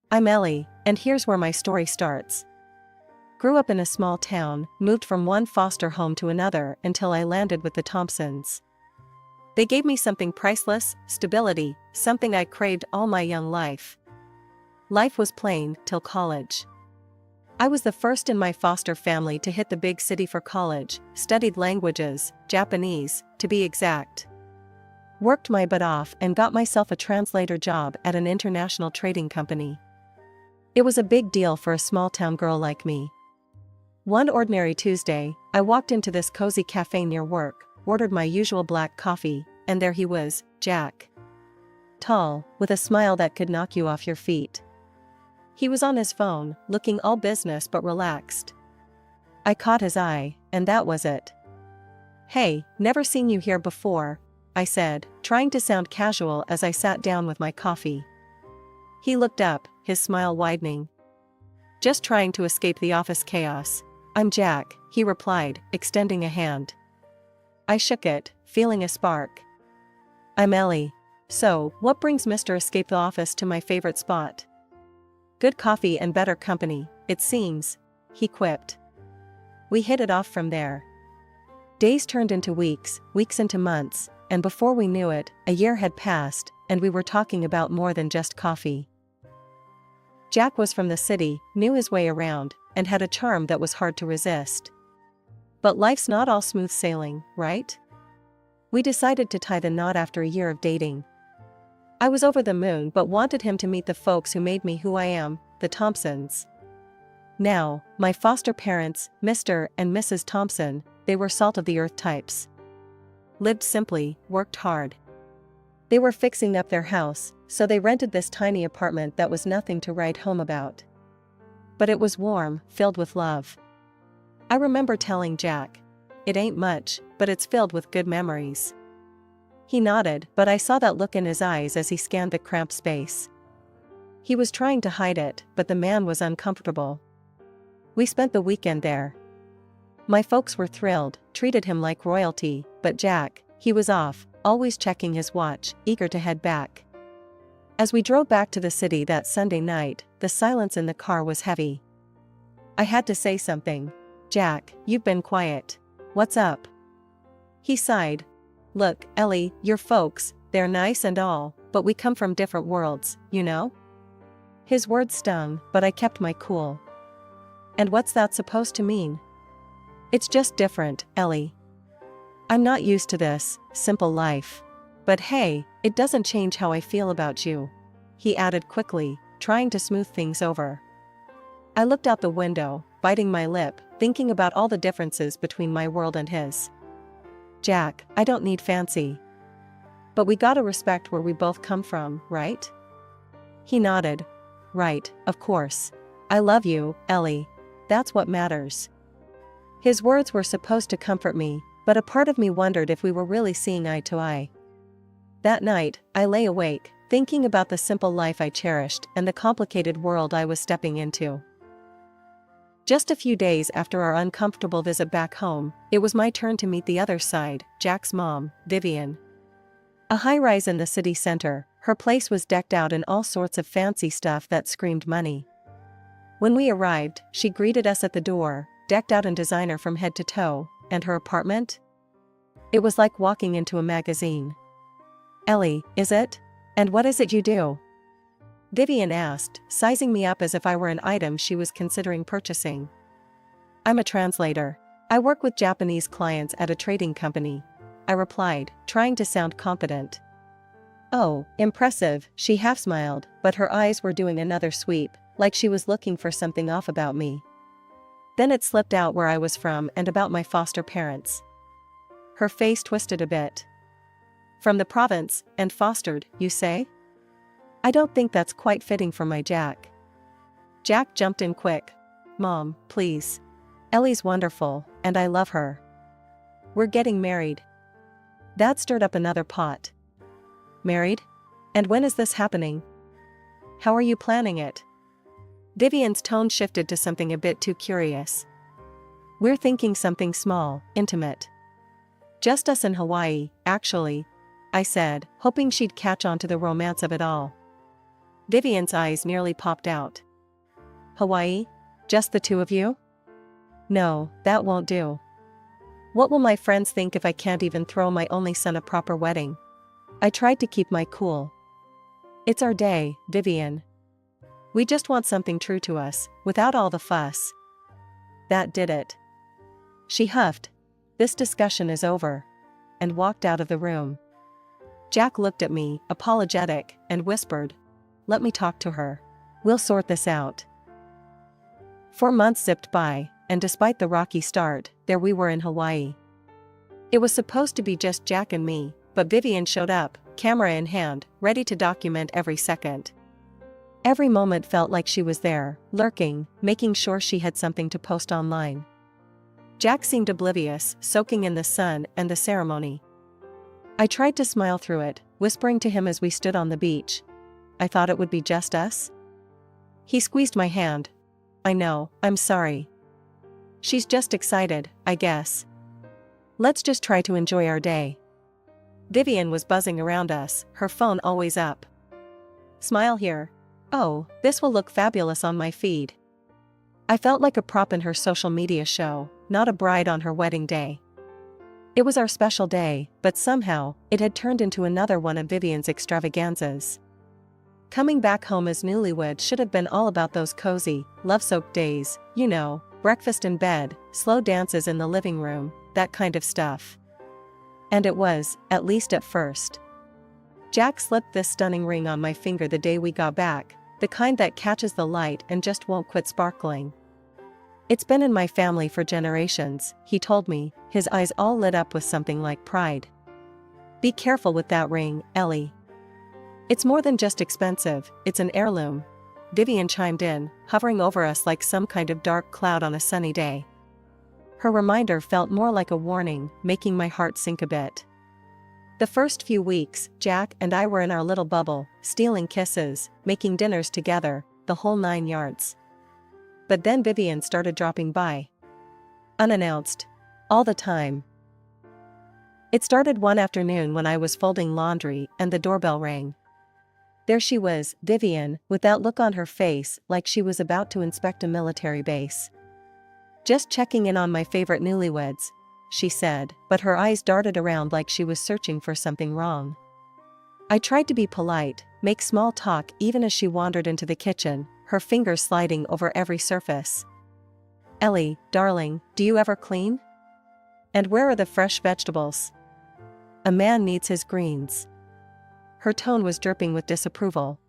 I'm Ellie, and here's where my story starts. Grew up in a small town, moved from one foster home to another until I landed with the Thompsons. They gave me something priceless, stability, something I craved all my young life. Life was plain, till college. I was the first in my foster family to hit the big city for college, studied languages, Japanese, to be exact. Worked my butt off and got myself a translator job at an international trading company. It was a big deal for a small-town girl like me. One ordinary Tuesday, I walked into this cozy cafe near work, ordered my usual black coffee, and there he was, Jack. Tall, with a smile that could knock you off your feet. He was on his phone, looking all business but relaxed. I caught his eye, and that was it. "Hey, never seen you here before," I said, trying to sound casual as I sat down with my coffee. He looked up, his smile widening. "Just trying to escape the office chaos. I'm Jack," he replied, extending a hand. I shook it, feeling a spark. "I'm Ellie. So, what brings Mr. Escape the Office to my favorite spot?" "Good coffee and better company, it seems," he quipped. We hit it off from there. Days turned into weeks, weeks into months, and before we knew it, a year had passed, and we were talking about more than just coffee. Jack was from the city, knew his way around, and had a charm that was hard to resist. But life's not all smooth sailing, right? We decided to tie the knot after a year of dating. I was over the moon but wanted him to meet the folks who made me who I am, the Thompsons. Now, my foster parents, Mr. and Mrs. Thompson, they were salt-of-the-earth types. Lived simply, worked hard. They were fixing up their house, so they rented this tiny apartment that was nothing to write home about. But it was warm, filled with love. I remember telling Jack, "It ain't much, but it's filled with good memories." He nodded, but I saw that look in his eyes as he scanned the cramped space. He was trying to hide it, but the man was uncomfortable. We spent the weekend there. My folks were thrilled, treated him like royalty, but Jack, he was off, always checking his watch, eager to head back. As we drove back to the city that Sunday night, the silence in the car was heavy. I had to say something. "Jack, you've been quiet. What's up?" He sighed. "Look, Ellie, your folks, they're nice and all, but we come from different worlds, you know?" His words stung, but I kept my cool. "And what's that supposed to mean?" "It's just different, Ellie. I'm not used to this simple life. But hey, it doesn't change how I feel about you," he added quickly, trying to smooth things over. I looked out the window, biting my lip, thinking about all the differences between my world and his. "Jack, I don't need fancy. But we gotta respect where we both come from, right?" He nodded. "Right, of course. I love you, Ellie. That's what matters." His words were supposed to comfort me, but a part of me wondered if we were really seeing eye to eye. That night, I lay awake, thinking about the simple life I cherished and the complicated world I was stepping into. Just a few days after our uncomfortable visit back home, it was my turn to meet the other side, Jack's mom, Vivian. A high-rise in the city center, her place was decked out in all sorts of fancy stuff that screamed money. When we arrived, she greeted us at the door, decked out in designer from head to toe, and her apartment? It was like walking into a magazine. "Ellie, is it? And what is it you do?" Vivian asked, sizing me up as if I were an item she was considering purchasing. "I'm a translator. I work with Japanese clients at a trading company," I replied, trying to sound confident. "Oh, impressive," she half smiled, but her eyes were doing another sweep, like she was looking for something off about me. Then it slipped out where I was from and about my foster parents. Her face twisted a bit. "From the province, and fostered, you say? I don't think that's quite fitting for my Jack." Jack jumped in quick. "Mom, please. Ellie's wonderful, and I love her. We're getting married." That stirred up another pot. "Married? And when is this happening? How are you planning it?" Vivian's tone shifted to something a bit too curious. "We're thinking something small, intimate. Just us in Hawaii, actually," I said, hoping she'd catch on to the romance of it all. Vivian's eyes nearly popped out. Hawaii? Just the two of you? No, that won't do. What will my friends think if I can't even throw my only son a proper wedding? I tried to keep my cool. It's our day, Vivian. We just want something true to us, without all the fuss. That did it. She huffed. This discussion is over. And walked out of the room. Jack looked at me, apologetic, and whispered, "Let me talk to her. We'll sort this out." 4 months zipped by, and despite the rocky start, there we were in Hawaii. It was supposed to be just Jack and me, but Vivian showed up, camera in hand, ready to document every second. Every moment felt like she was there, lurking, making sure she had something to post online. Jack seemed oblivious, soaking in the sun and the ceremony. I tried to smile through it, whispering to him as we stood on the beach. I thought it would be just us. He squeezed my hand. I know, I'm sorry. She's just excited, I guess. Let's just try to enjoy our day. Vivian was buzzing around us, her phone always up. Smile here. Oh, this will look fabulous on my feed. I felt like a prop in her social media show, not a bride on her wedding day. It was our special day, but somehow, it had turned into another one of Vivian's extravaganzas. Coming back home as newlyweds should have been all about those cozy, love-soaked days, you know, breakfast in bed, slow dances in the living room, that kind of stuff. And it was, at least at first. Jack slipped this stunning ring on my finger the day we got back, the kind that catches the light and just won't quit sparkling. It's been in my family for generations, he told me, his eyes all lit up with something like pride. Be careful with that ring, Ellie. It's more than just expensive, it's an heirloom. Vivian chimed in, hovering over us like some kind of dark cloud on a sunny day. Her reminder felt more like a warning, making my heart sink a bit. The first few weeks, Jack and I were in our little bubble, stealing kisses, making dinners together, the whole 9 yards. But then Vivian started dropping by. Unannounced. All the time. It started one afternoon when I was folding laundry and the doorbell rang. There she was, Vivian, with that look on her face like she was about to inspect a military base. Just checking in on my favorite newlyweds, she said, but her eyes darted around like she was searching for something wrong. I tried to be polite, make small talk even as she wandered into the kitchen, her fingers sliding over every surface. Ellie, darling, do you ever clean? And where are the fresh vegetables? A man needs his greens. Her tone was dripping with disapproval.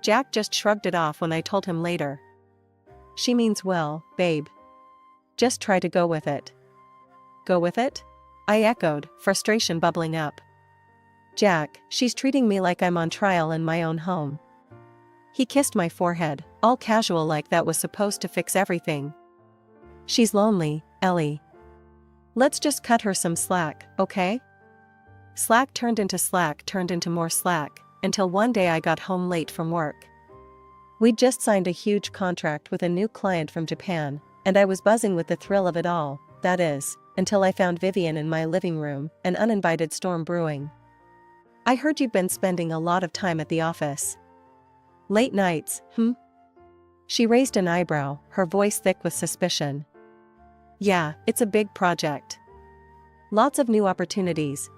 Jack just shrugged it off when I told him later. She means well, babe. Just try to go with it. Go with it? I echoed, frustration bubbling up. Jack, she's treating me like I'm on trial in my own home. He kissed my forehead, all casual like that was supposed to fix everything. She's lonely, Ellie. Let's just cut her some slack, okay? Slack turned into more slack, until one day I got home late from work. We'd just signed a huge contract with a new client from Japan, and I was buzzing with the thrill of it all, that is, until I found Vivian in my living room, an uninvited storm brewing. I heard you've been spending a lot of time at the office. Late nights, She raised an eyebrow, her voice thick with suspicion. Yeah, it's a big project. Lots of new opportunities.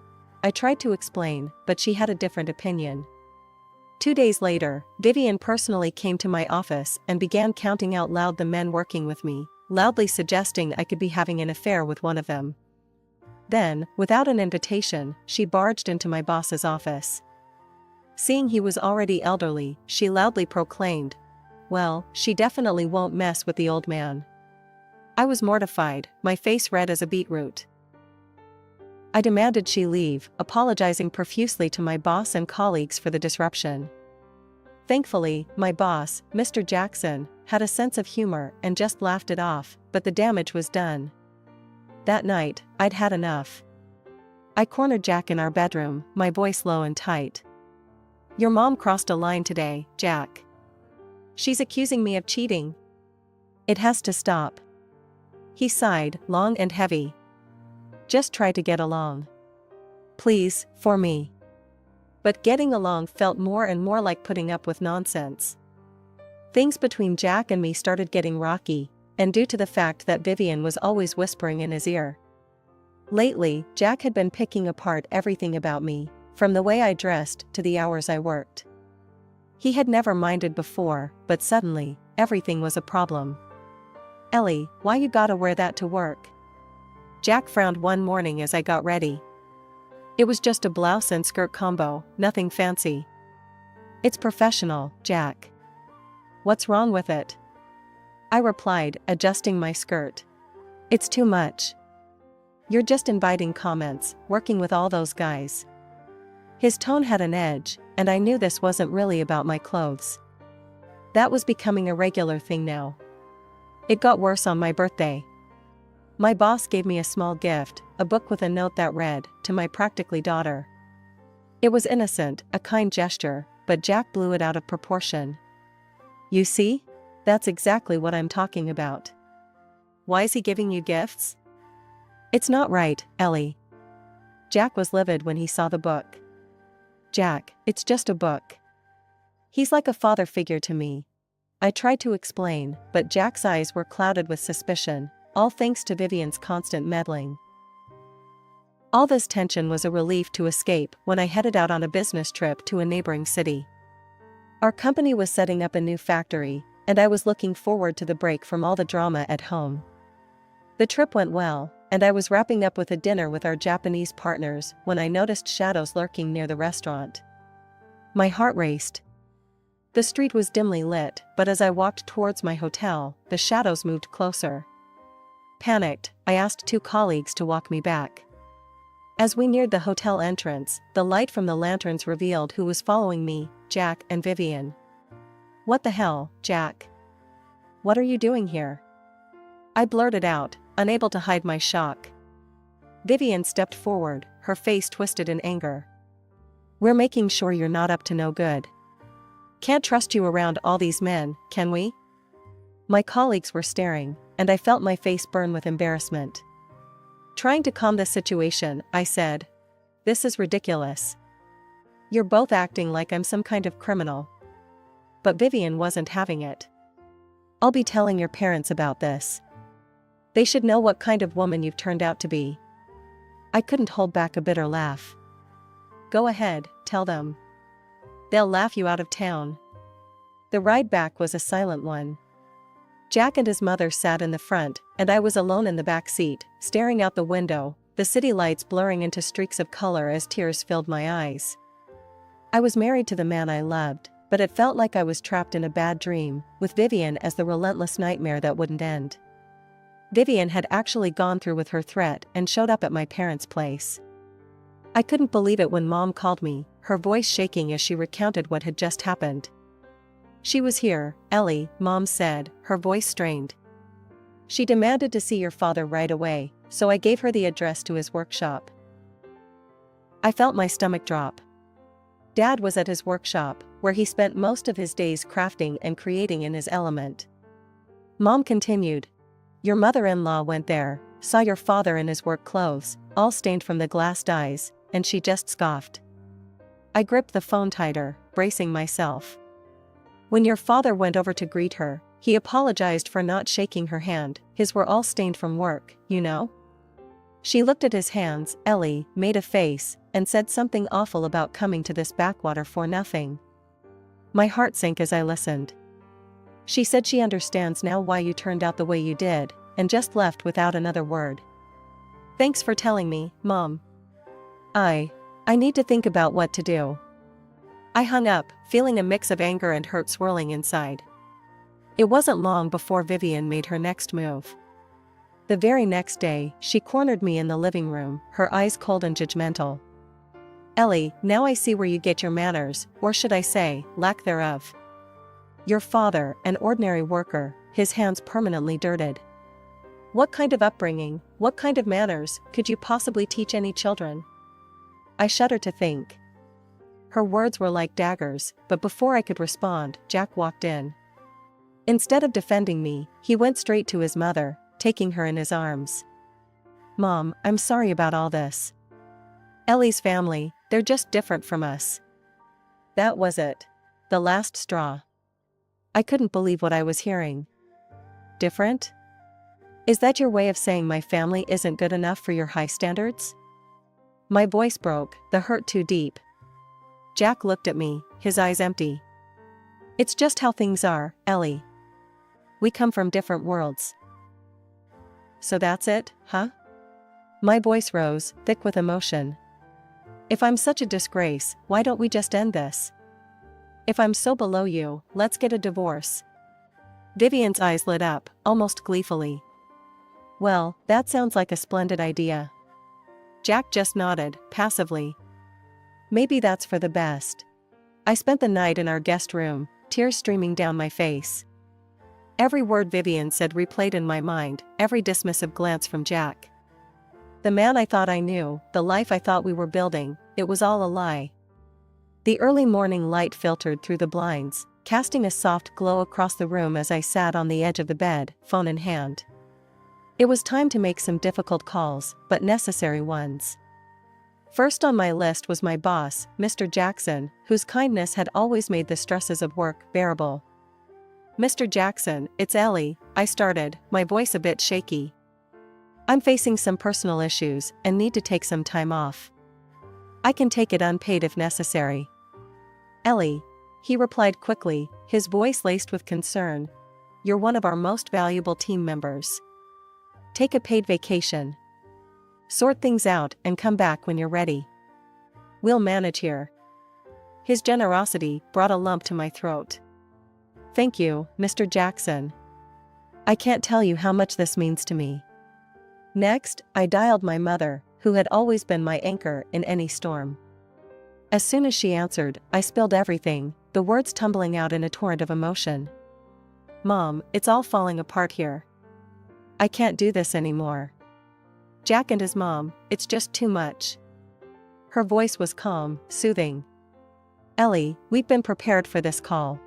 I tried to explain, but she had a different opinion. 2 days later, Vivian personally came to my office and began counting out loud the men working with me, loudly suggesting I could be having an affair with one of them. Then, without an invitation, she barged into my boss's office. Seeing he was already elderly, she loudly proclaimed, "Well, she definitely won't mess with the old man." I was mortified, my face red as a beetroot. I demanded she leave, apologizing profusely to my boss and colleagues for the disruption. Thankfully, my boss, Mr. Jackson, had a sense of humor and just laughed it off, but the damage was done. That night, I'd had enough. I cornered Jack in our bedroom, my voice low and tight. Your mom crossed a line today, Jack. She's accusing me of cheating. It has to stop. He sighed, long and heavy. Just try to get along. Please, for me. But getting along felt more and more like putting up with nonsense. Things between Jack and me started getting rocky, and due to the fact that Vivian was always whispering in his ear. Lately, Jack had been picking apart everything about me, from the way I dressed to the hours I worked. He had never minded before, but suddenly, everything was a problem. "Ellie, why you gotta wear that to work?" Jack frowned one morning as I got ready. "It was just a blouse and skirt combo, nothing fancy." "It's professional, Jack. What's wrong with it?" I replied, adjusting my skirt. "It's too much. You're just inviting comments, working with all those guys." His tone had an edge, and I knew this wasn't really about my clothes. That was becoming a regular thing now. It got worse on my birthday. My boss gave me a small gift, a book with a note that read, "To my practically daughter." It was innocent, a kind gesture, but Jack blew it out of proportion. "You see? That's exactly what I'm talking about. Why is he giving you gifts?" "It's not right, Ellie." Jack was livid when he saw the book. "Jack, it's just a book. He's like a father figure to me." I tried to explain, but Jack's eyes were clouded with suspicion, all thanks to Vivian's constant meddling. All this tension was a relief to escape when I headed out on a business trip to a neighboring city. Our company was setting up a new factory, and I was looking forward to the break from all the drama at home. The trip went well, and I was wrapping up with a dinner with our Japanese partners when I noticed shadows lurking near the restaurant. My heart raced. The street was dimly lit, but as I walked towards my hotel, the shadows moved closer. Panicked, I asked two colleagues to walk me back. As we neared the hotel entrance, the light from the lanterns revealed who was following me, Jack and Vivian. "What the hell, Jack? What are you doing here?" I blurted out, unable to hide my shock. Vivian stepped forward, her face twisted in anger. "We're making sure you're not up to no good. Can't trust you around all these men, can we?" My colleagues were staring, and I felt my face burn with embarrassment. Trying to calm the situation, I said, "This is ridiculous. You're both acting like I'm some kind of criminal." But Vivian wasn't having it. "I'll be telling your parents about this. They should know what kind of woman you've turned out to be." I couldn't hold back a bitter laugh. "Go ahead, tell them. They'll laugh you out of town." The ride back was a silent one. Jack and his mother sat in the front, and I was alone in the back seat, staring out the window, the city lights blurring into streaks of color as tears filled my eyes. I was married to the man I loved, but it felt like I was trapped in a bad dream, with Vivian as the relentless nightmare that wouldn't end. Vivian had actually gone through with her threat and showed up at my parents' place. I couldn't believe it when Mom called me, her voice shaking as she recounted what had just happened. "She was here, Ellie," Mom said, her voice strained. "She demanded to see your father right away, so I gave her the address to his workshop." I felt my stomach drop. Dad was at his workshop, where he spent most of his days crafting and creating in his element. Mom continued, "Your mother-in-law went there, saw your father in his work clothes, all stained from the glass dyes, and she just scoffed." I gripped the phone tighter, bracing myself. "When your father went over to greet her, he apologized for not shaking her hand, his were all stained from work, you know?" She looked at his hands, Ellie, made a face, and said something awful about coming to this backwater for nothing. My heart sank as I listened. "She said she understands now why you turned out the way you did, and just left without another word. Thanks for telling me, Mom. I need to think about what to do." I hung up, feeling a mix of anger and hurt swirling inside. It wasn't long before Vivian made her next move. The very next day, she cornered me in the living room, her eyes cold and judgmental. "Ellie, now I see where you get your manners, or should I say, lack thereof. Your father, an ordinary worker, his hands permanently dirted. What kind of upbringing, what kind of manners, could you possibly teach any children?" I shuddered to think. Her words were like daggers, but before I could respond, Jack walked in. Instead of defending me, he went straight to his mother, taking her in his arms. "Mom, I'm sorry about all this. Ellie's family, they're just different from us. That was it. The last straw. I couldn't believe what I was hearing. Different? Is that your way of saying my family isn't good enough for your high standards? My voice broke, the hurt too deep. Jack looked at me, his eyes empty. It's just how things are, Ellie. We come from different worlds. So that's it, huh? My voice rose, thick with emotion. If I'm such a disgrace, why don't we just end this? If I'm so below you, let's get a divorce. Vivian's eyes lit up, almost gleefully. Well, that sounds like a splendid idea. Jack just nodded, passively. Maybe that's for the best. I spent the night in our guest room, tears streaming down my face. Every word Vivian said replayed in my mind, every dismissive glance from Jack. The man I thought I knew, the life I thought we were building, it was all a lie. The early morning light filtered through the blinds, casting a soft glow across the room as I sat on the edge of the bed, phone in hand. It was time to make some difficult calls, but necessary ones. First on my list was my boss, Mr. Jackson, whose kindness had always made the stresses of work bearable. Mr. Jackson, it's Ellie, I started, my voice a bit shaky. I'm facing some personal issues and need to take some time off. I can take it unpaid if necessary. Ellie, he replied quickly, his voice laced with concern. You're one of our most valuable team members. Take a paid vacation. Sort things out and come back when you're ready. We'll manage here. His generosity brought a lump to my throat. Thank you, Mr. Jackson. I can't tell you how much this means to me. Next, I dialed my mother, who had always been my anchor in any storm. As soon as she answered, I spilled everything, the words tumbling out in a torrent of emotion. Mom, it's all falling apart here. I can't do this anymore. Jack and his mom, it's just too much. Her voice was calm, soothing. Ellie, we've been prepared for this call.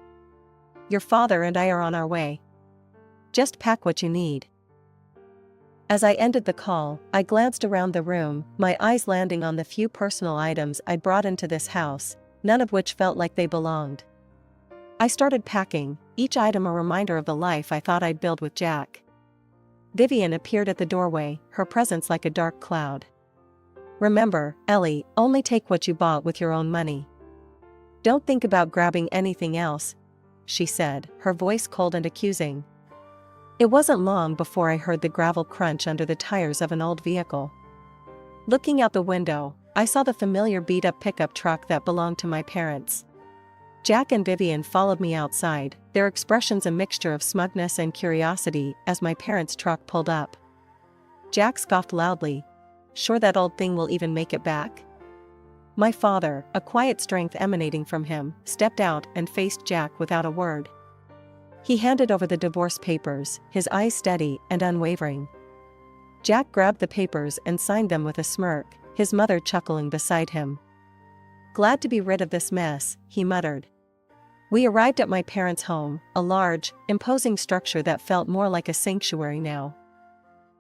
Your father and I are on our way. Just pack what you need. As I ended the call, I glanced around the room, my eyes landing on the few personal items I'd brought into this house, none of which felt like they belonged. I started packing, each item a reminder of the life I thought I'd build with Jack. Vivian appeared at the doorway, her presence like a dark cloud. Remember, Ellie, only take what you bought with your own money. Don't think about grabbing anything else, she said, her voice cold and accusing. It wasn't long before I heard the gravel crunch under the tires of an old vehicle. Looking out the window, I saw the familiar beat-up pickup truck that belonged to my parents. Jack and Vivian followed me outside, their expressions a mixture of smugness and curiosity as my parents' truck pulled up. Jack scoffed loudly. Sure that old thing will even make it back? My father, a quiet strength emanating from him, stepped out and faced Jack without a word. He handed over the divorce papers, his eyes steady and unwavering. Jack grabbed the papers and signed them with a smirk, his mother chuckling beside him. Glad to be rid of this mess, he muttered. We arrived at my parents' home, a large, imposing structure that felt more like a sanctuary now.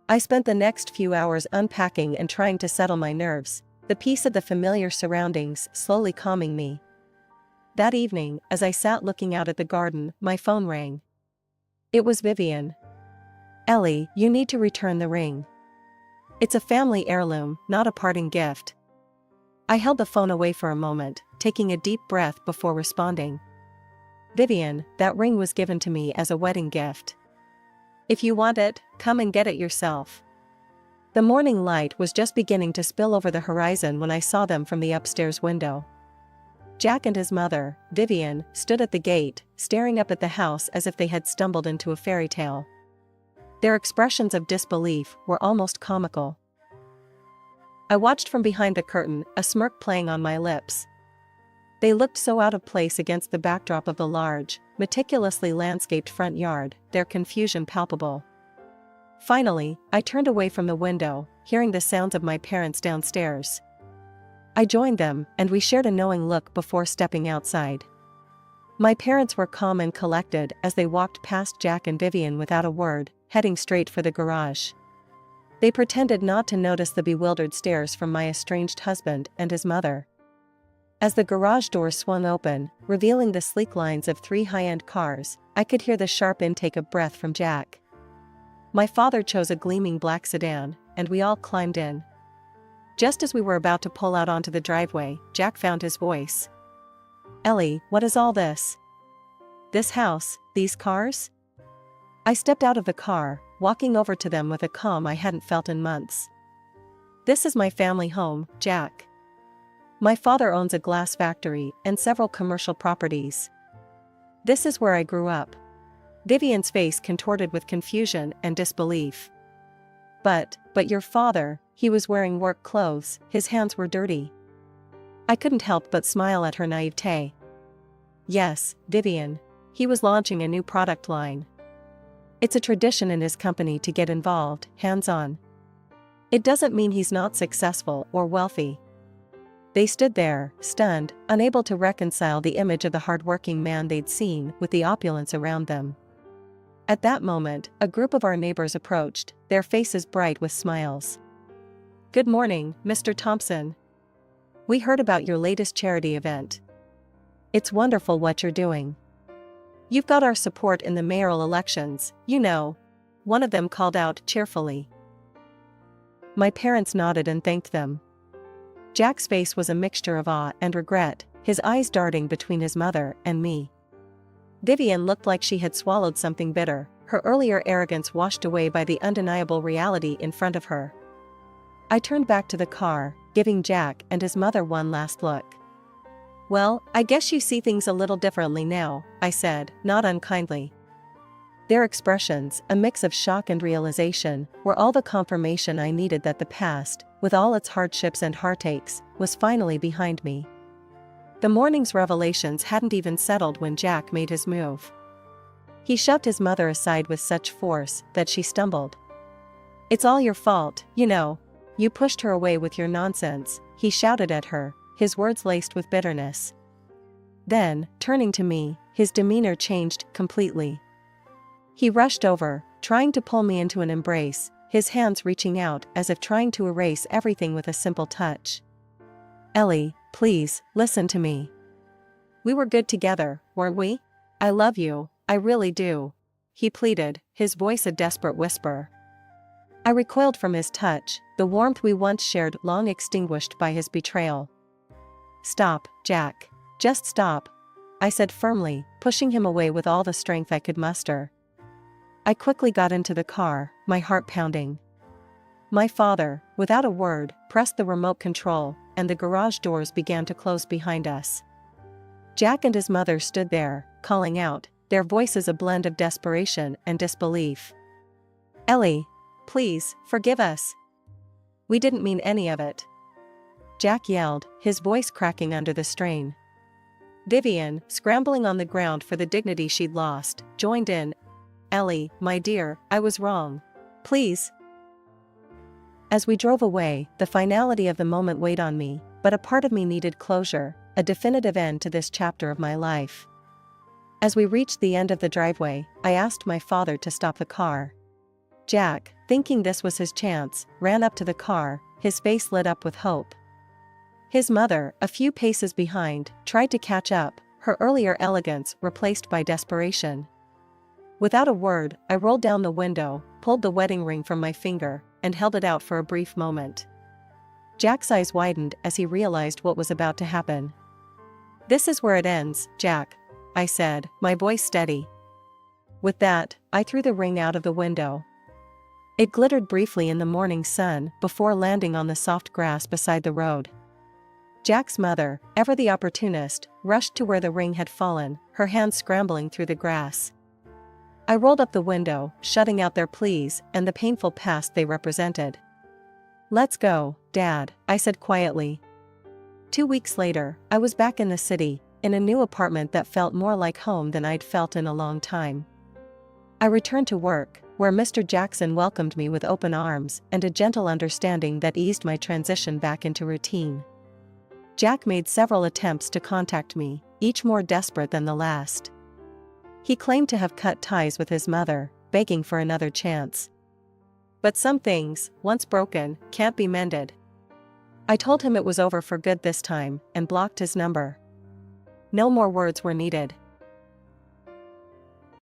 I spent the next few hours unpacking and trying to settle my nerves, the peace of the familiar surroundings slowly calming me. That evening, as I sat looking out at the garden, my phone rang. It was Vivian. Ellie, you need to return the ring. It's a family heirloom, not a parting gift. I held the phone away for a moment, taking a deep breath before responding. Vivian, that ring was given to me as a wedding gift. If you want it, come and get it yourself. The morning light was just beginning to spill over the horizon when I saw them from the upstairs window. Jack and his mother, Vivian, stood at the gate, staring up at the house as if they had stumbled into a fairy tale. Their expressions of disbelief were almost comical. I watched from behind the curtain, a smirk playing on my lips. They looked so out of place against the backdrop of the large, meticulously landscaped front yard, their confusion palpable. Finally, I turned away from the window, hearing the sounds of my parents downstairs. I joined them, and we shared a knowing look before stepping outside. My parents were calm and collected as they walked past Jack and Vivian without a word, heading straight for the garage. They pretended not to notice the bewildered stares from my estranged husband and his mother. As the garage door swung open, revealing the sleek lines of 3 high-end cars, I could hear the sharp intake of breath from Jack. My father chose a gleaming black sedan, and we all climbed in. Just as we were about to pull out onto the driveway, Jack found his voice. "Ellie, what is all this? This house, these cars?" I stepped out of the car, walking over to them with a calm I hadn't felt in months. "This is my family home, Jack. My father owns a glass factory and several commercial properties. This is where I grew up." Vivian's face contorted with confusion and disbelief. But your father, he was wearing work clothes, his hands were dirty." I couldn't help but smile at her naivete. "Yes, Vivian. He was launching a new product line. It's a tradition in his company to get involved, hands-on. It doesn't mean he's not successful or wealthy." They stood there, stunned, unable to reconcile the image of the hard-working man they'd seen with the opulence around them. At that moment, a group of our neighbors approached, their faces bright with smiles. "Good morning, Mr. Thompson. We heard about your latest charity event. It's wonderful what you're doing. You've got our support in the mayoral elections, you know," one of them called out cheerfully. My parents nodded and thanked them. Jack's face was a mixture of awe and regret, his eyes darting between his mother and me. Vivian looked like she had swallowed something bitter, her earlier arrogance washed away by the undeniable reality in front of her. I turned back to the car, giving Jack and his mother one last look. "Well, I guess you see things a little differently now," I said, not unkindly. Their expressions, a mix of shock and realization, were all the confirmation I needed that the past, with all its hardships and heartaches, was finally behind me. The morning's revelations hadn't even settled when Jack made his move. He shoved his mother aside with such force that she stumbled. "It's all your fault, you know. You pushed her away with your nonsense," he shouted at her, his words laced with bitterness. Then, turning to me, his demeanor changed completely. He rushed over, trying to pull me into an embrace, his hands reaching out as if trying to erase everything with a simple touch. "Ellie, please, listen to me. We were good together, weren't we? I love you, I really do," he pleaded, his voice a desperate whisper. I recoiled from his touch, the warmth we once shared long extinguished by his betrayal. "Stop, Jack. Just stop," I said firmly, pushing him away with all the strength I could muster. I quickly got into the car, my heart pounding. My father, without a word, pressed the remote control, and the garage doors began to close behind us. Jack and his mother stood there, calling out, their voices a blend of desperation and disbelief. "Ellie, please, forgive us. We didn't mean any of it," Jack yelled, his voice cracking under the strain. Vivian, scrambling on the ground for the dignity she'd lost, joined in. "Ellie, my dear, I was wrong. Please." As we drove away, the finality of the moment weighed on me, but a part of me needed closure, a definitive end to this chapter of my life. As we reached the end of the driveway, I asked my father to stop the car. Jack, thinking this was his chance, ran up to the car, his face lit up with hope. His mother, a few paces behind, tried to catch up, her earlier elegance replaced by desperation. Without a word, I rolled down the window, pulled the wedding ring from my finger, and held it out for a brief moment. Jack's eyes widened as he realized what was about to happen. "This is where it ends, Jack," I said, my voice steady. With that, I threw the ring out of the window. It glittered briefly in the morning sun before landing on the soft grass beside the road. Jack's mother, ever the opportunist, rushed to where the ring had fallen, her hands scrambling through the grass. I rolled up the window, shutting out their pleas and the painful past they represented. "Let's go, Dad," I said quietly. 2 weeks later, I was back in the city, in a new apartment that felt more like home than I'd felt in a long time. I returned to work, where Mr. Jackson welcomed me with open arms and a gentle understanding that eased my transition back into routine. Jack made several attempts to contact me, each more desperate than the last. He claimed to have cut ties with his mother, begging for another chance. But some things, once broken, can't be mended. I told him it was over for good this time and blocked his number. No more words were needed.